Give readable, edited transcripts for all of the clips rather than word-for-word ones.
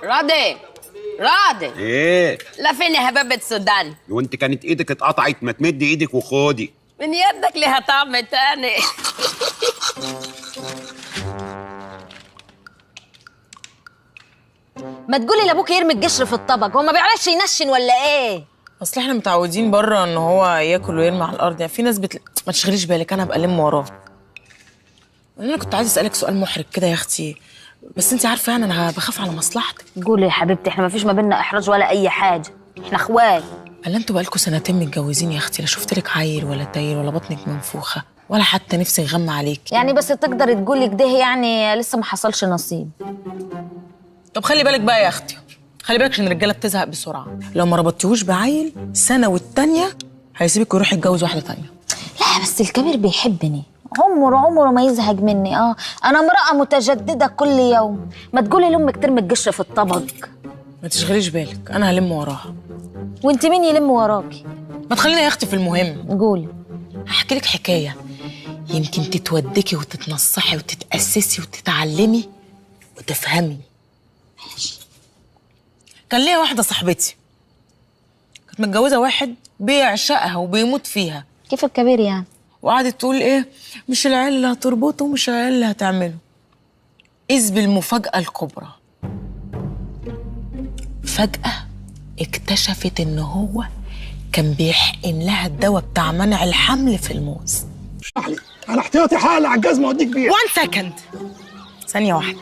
راضي راضي. ايه؟ لا فين يا هبابة السودان؟ وانت كانت ايدك اتقطعت، ما تمدي ايدك وخدي. من يدك لها طعم تاني. ما تقولي لابوك يرمي القشر في الطبق، هو ما بيعرفش ينشن ولا ايه؟ اصل احنا متعودين بره ان هو ياكل ويرمي على الارض، يعني في ناس ما تشغليش بالك، انا هبقى الم وراه. انا كنت عايزه اسالك سؤال محرج كده يا اختي، بس انت عارفه يعني انا بخاف على مصلحتك. قولي يا حبيبتي، احنا ما فيش ما بيننا احراج ولا اي حاجه، احنا اخوات. الا انتوا بقالكوا سنتين متجوزين يا اختي، لا شفت لك عيل ولا داير ولا بطنك منفوخه ولا حتى نفسي يغمى عليك. يعني بس تقدري تقولي كده، يعني لسه ما حصلش نصيب. طب خلي بالك بقى يا اختي، خلي بالك عشان الرجاله بتزهق بسرعه، لو ما ربطتيهوش بعيل سنه والتانيه هيسيبك ويروح يتجوز واحده تانيه. لا بس الكبير بيحبني، عمره ما يزهق مني. انا امراه متجدده كل يوم. ما تقولي لامك ترمي القشر في الطبق. ما تشغليش بالك، انا هلم وراها. وانت مين يلم وراكي؟ ما تخلينا يا اختي في المهم. قولي. هحكي لك حكايه يمكن تتودكي وتتنصحي وتتاسسي وتتعلمي وتفهمي. ماشي. كان ليا واحده صاحبتي كانت متجوزه واحد بيعشقها وبيموت فيها. كيف الكبير يعني؟ وقعدت تقول ايه، مش العيال اللي هتربطه ومش العيال اللي هتعمله. إذ بالمفاجأة الكبرى، فجأة اكتشفت ان هو كان بيحقن لها الدواء بتاع منع الحمل في الموز. اشرح لي، انا احتياطي حقل على الجزمه اوديك بيها. 1 سكند، ثانية واحدة.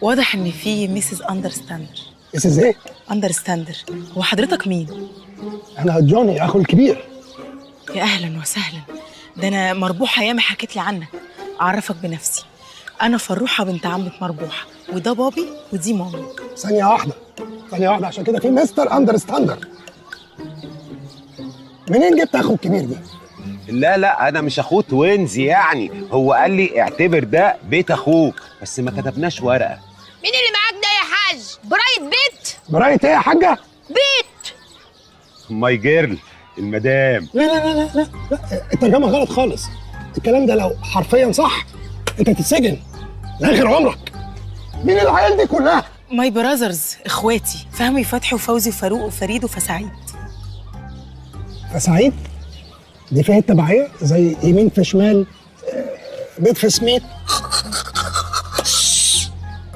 واضح ان في ميسز اندرستاندر. ميسز ايه؟ اندرستاندر. هو حضرتك مين؟ انا جوني اخو الكبير. يا اهلا وسهلا، ده انا مربوحه ياما حكيت لي عنك. اعرفك بنفسي، انا فروحه بنت عمة مربوحه، وده بابي ودي مامي. ثانيه واحده عشان كده في مستر اندرستاندر. منين جبت اخو الكبير دي؟ لا انا مش اخوه توينز، يعني هو قال لي اعتبر ده بيت اخوك، بس ما كتبناش ورقه. مين اللي معاك ده يا حاج؟ براية بيت؟ براية ايه يا حاجه؟ بيت ماي جيرل، المدام. لا الترجمه غلط خالص. الكلام ده لو حرفيا صح انت تتسجن لاخر عمرك. مين العيال دي كلها؟ ماي براذرز، اخواتي فهمي فتحي وفوزي وفاروق وفريد وفسعيد. فسعيد دي فيها التبعيه زي يمين في شمال، بيت في سميت.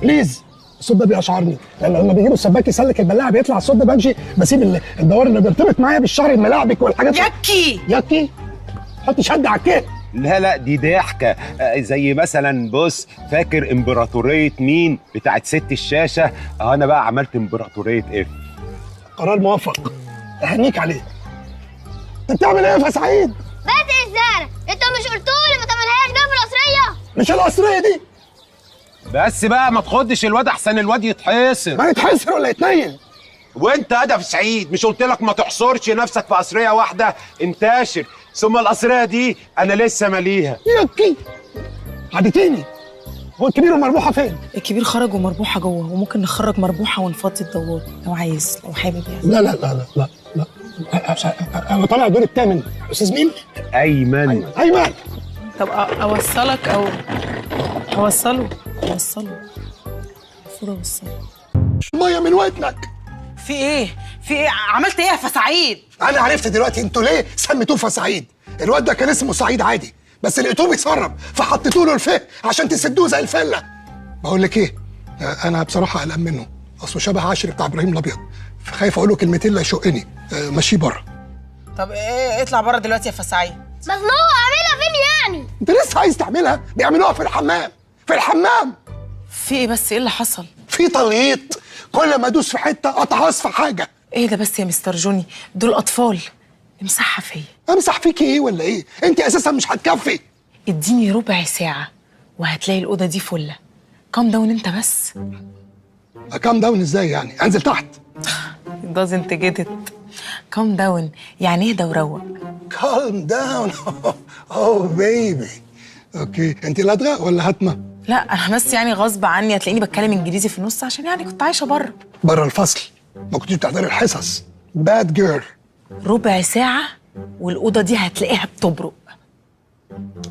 بليز، الصوت ده بيشعرني. لما بيجيبوا السباك يسلك البلاعه بيطلع الصوت ده، بمشي بسيب الدوار اللي بيرتبط معايا بالشعر الملاعبك والحاجات. يكي حط شد على الكيك. لا دي ضحكه، زي مثلا بص، فاكر امبراطوريه مين بتاعت ست الشاشه؟ انا بقى عملت امبراطوريه اف. قرار موفق، اهنيك عليه. انت بتعمل ايه يا فسعيد؟ بس الزهرة، انتوا مش قلتولي ما تعملهاش ده في القصرية؟ مش القصريه دي. بس بقى ما تخدش الواد احسن الواد يتحصر. ما يتحسر ولا يتنيل. وانت هدف سعيد، مش قلت لك ما تحصرش نفسك في قصريه واحده؟ انتشر. ثم القصريه دي انا لسه ماليها. يكي عدتيني. هو الكبير ومربوحه فين؟ الكبير خرج ومربوحه جوه، وممكن نخرج مربوحه ونفضي الدوار لو عايز، لو حابب يعني. لا انا طالع الدور الثامن. استاذ مين؟ ايمن. طب اوصلك او اوصله؟ المفروض اوصله. ميه من ودنك. في ايه؟ عملت ايه يا فسعيد؟ انا عرفت دلوقتي انتوا ليه سميتوه فسعيد. الواد ده كان اسمه سعيد عادي، بس لقيتوه بيسرب فحطيتوا له الفه عشان تسدوه زي الفله. بقول لك ايه، انا بصراحه قلقان منه، اصله شبه عشري بتاع ابراهيم الابيض، فخايف اقول له كلمتين لا يشقني. مشيه بره. طب ايه، اطلع بره دلوقتي يا فسعيد. مزنوقة اعملها فين يعني؟ انت لسه عايز تعملها؟ بيعملوها في الحمام. في ايه بس؟ ايه اللي حصل؟ في تلقيط، كل ما ادوس في حته اتعص في حاجه. ايه ده بس يا مستر جوني، دول اطفال، امسحها فيا. امسح فيكي ايه ولا ايه؟ انت اساسا مش هتكفي. اديني ربع ساعه وهتلاقي الاوضه دي فله. كام داون انت بس. كام داون ازاي يعني؟ انزل تحت؟ doesn't get it. كام داون يعني اهدى وروق. كالم داون. اوه بيبي. اوكي، انت لدغه ولا هتمه؟ لا انا بس يعني غصب عني هتلاقيني بتكلم انجليزي في النص عشان يعني كنت عايشه بره الفصل، ما كنتيش بتحضري الحصص. باد جيرل. ربع ساعه والاوضه دي هتلاقيها بتبرق.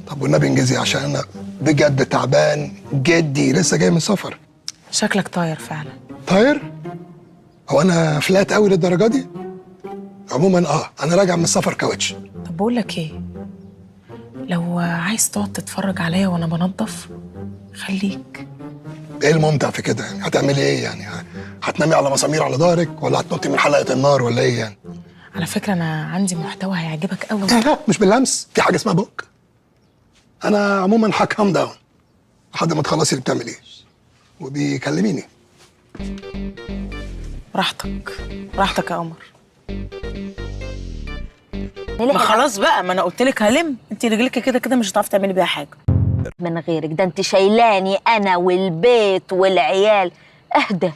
طب والنبي انجزي عشان انا بجد تعبان جدي، لسه جاي من سفر. شكلك طاير فعلا. طاير؟ هو انا فلات قوي للدرجه دي؟ عموما انا راجع من السفر كاوتش. طب بقول لك ايه، لو عايز تقعد تتفرج عليا وانا بنضف خليك. ايه الممتع في كده يعني؟ هتعملي ايه يعني؟ هتنامي على مسامير على ظهرك ولا هتنطي من حلقه النار ولا ايه يعني؟ على فكره انا عندي محتوى هيعجبك قوي. لا مش باللمس، في حاجه اسمها بوك. انا عموما هكام داون لحد ما تخلصي اللي بتعمليه وبيكلميني. براحتك براحتك يا قمر. ما خلاص بقى، ما انا قلت لك هلم، انت رجلك كده كده مش هتعرفي تعملي بيها حاجه من غيرك، ده انت شايلاني انا والبيت والعيال. اهدى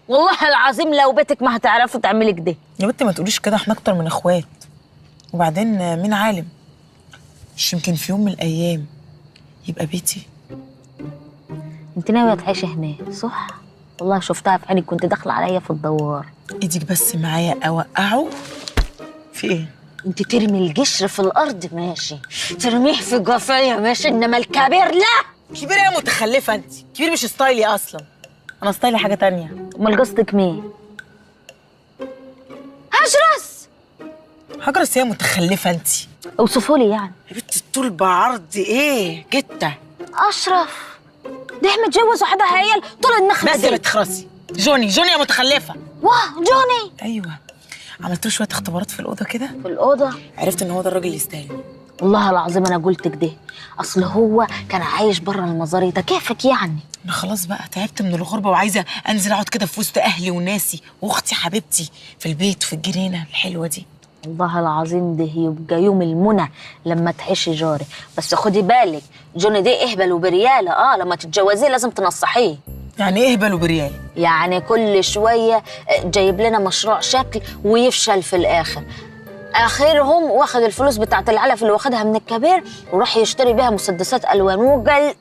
والله العظيم، لو بيتك ما هتعرفي تعملي كده. يا بنتي ما تقوليش كده، احنا اكتر من اخوات. وبعدين مين عالم، مش يمكن في يوم من الايام يبقى بيتي. انت ناويه تعيشي هنا صح؟ والله شفتها في عينك، كنت داخله عليا في الدوار. ايدك بس معايا اوقعه. في ايه؟ انت ترمي القشر في الارض ماشي، ترميه في قفايا ماشي، انما الكبير لا. كبيره يا متخلفه انت، كبير مش ستايلي اصلا، انا ستايلي حاجه تانية. امال قصدك مين؟ هجرس. هجرس يا متخلفه انت. اوصفوا لي يعني. يا بنتي الطول بعرض ايه جته. اشرف ده متجوز وحدها عيال طول النخله بس دي. يا بتخرسي. جوني يا متخلفه. واه جوني. ايوه، عملت له شويه اختبارات في الاوضه كده، في الاوضه عرفت ان هو ده الراجل اللي يستاهل. والله العظيم انا قلت كده، اصل هو كان عايش بره المزاريطه كيفك يعني. انا خلاص بقى تعبت من الغربه وعايزه انزل اقعد كده في وسط اهلي وناسي واختي حبيبتي في البيت وفي الجنينه الحلوه دي. والله العظيم ده يبقى يوم المنى لما تحشي جاري. بس خدي بالك جوني ده اهبل وبرياله، لما تتجوزيه لازم تنصحيه. يعني ايه هبل وبريال؟ يعني كل شويه جايب لنا مشروع شكل ويفشل في الاخر. اخرهم واخد الفلوس بتاعت العلف اللي واخدها من الكبير وراح يشتري بيها مسدسات الوان، وقال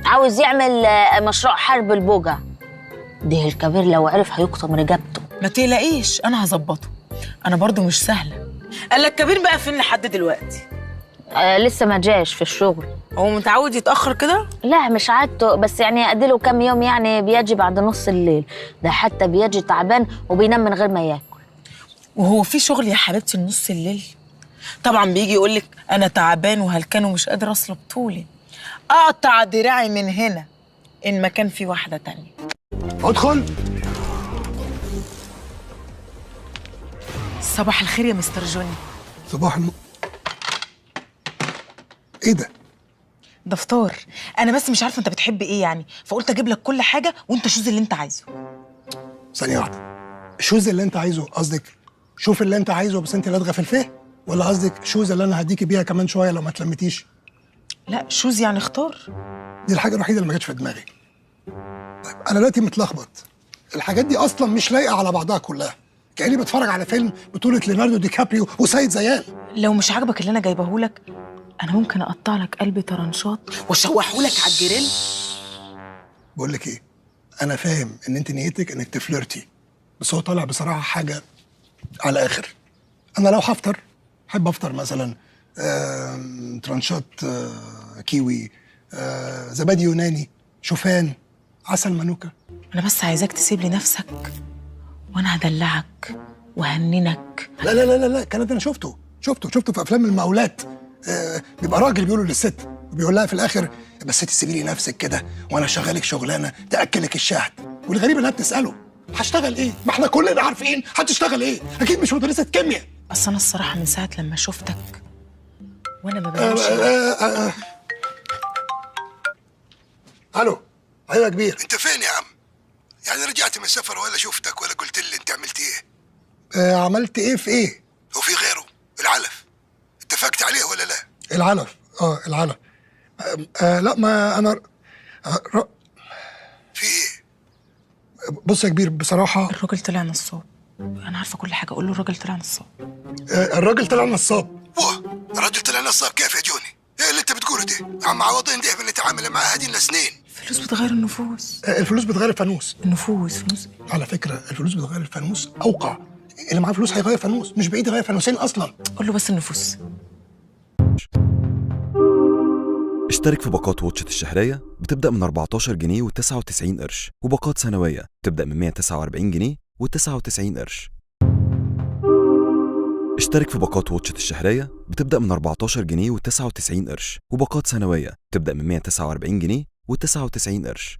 عاوز يعمل مشروع حرب البوجع. ده الكبير لو عرف هيقطم رقبته. ما تقلقيش انا هظبطه، انا برضو مش سهله. قال لك كبير بقى فين لحد دلوقتي؟ لسه ما جاش في الشغل. هو متعود يتاخر كده؟ لا مش عادته، بس يعني اديله كام يوم، يعني بيجي بعد نص الليل، ده حتى بيجي تعبان وبينام من غير ما ياكل. وهو في شغل يا حبيبتي نص الليل؟ طبعا بيجي يقول لك انا تعبان وهلكان ومش قادر اصلب طولي، اقطع دراعي من هنا ان ما كان في واحده تانية. ادخل. صباح الخير يا مستر جوني. صباح ايه ده؟ ده فطار، انا بس مش عارفه انت بتحب ايه يعني، فقلت اجيب لك كل حاجه وانت شوز اللي انت عايزه. ثانيه واحده، شوز اللي انت عايزه قصدك شوف اللي انت عايزه بس انت لدغه في الفه، ولا قصدك شوز اللي انا هديكي بيها كمان شويه لو ما تلمتيش؟ لا شوز يعني اختار. دي الحاجه الوحيده اللي ما جاتش في دماغي. طيب انا دلوقتي متلخبط، الحاجات دي اصلا مش لايقه على بعضها كلها، كاني بتفرج على فيلم بطوله ليوناردو دي كابريو وسيد زيان. لو مش عاجبك اللي انا جايبه لك انا ممكن اقطع لك قلبي طرنشات واشوحه لك على الجريل. بقول لك ايه، انا فاهم ان انت نيتك انك تفلرتي، بس هو طالع بصراحه حاجه على اخر. انا لو هفطر احب افطر مثلا ترانشات كيوي، زبادي يوناني، شوفان، عسل مانوكا. انا بس عايزاك تسيب لي نفسك وانا هدلعك وهننك. لا لا لا لا الكلام ده انا شفته في افلام المقاولات. بيبقى راجل بيقوله للست وبيقول لها في الاخر بس تسيبي لي نفسك كده وانا شغالك شغلانه تاكلك الشهد، والغريب انها بتساله هشتغل ايه؟ ما احنا كلنا عارفين هتشتغل ايه، اكيد مش مدرسه كيمياء. بس انا الصراحه من ساعه لما شفتك وانا ما بنامش. الو. ايوه يا كبير. انت فين يا عم؟ يعني رجعت من السفر ولا شفتك ولا قلت لي انت عملت ايه؟ عملت ايه في ايه؟ وفي غيره العلف اتفقت عليه ولا لا؟ العلف العلف لا ما انا في ايه؟ بص يا كبير بصراحه الراجل طلع نصاب، انا عارفه كل حاجه، اقول له الراجل طلع نصاب. الراجل طلع نصاب؟ الراجل طلع نصاب كيف يا جوني؟ ايه اللي انت بتقوله ده؟ عم عوضين ده بنتعامل معاه هدينا سنين. الفلوس بتغير النفوس. الفلوس بتغير الفانوس. فلوس على فكره الفلوس بتغير الفانوس اوقع، اللي معاه فلوس هيغير فانوس، مش بعيد يغير فانوسين اصلا. قول له بس النفوس. اشترك في باقات واتشت الشهرية بتبدأ من 14 جنيه و99 قرش، وباقات سنوية بتبدأ من 149 جنيه و99 قرش. اشترك في باقات واتشت الشهرية بتبدأ من 14 جنيه و99 قرش، وباقات سنوية بتبدأ من 149 جنيه و99 قرش.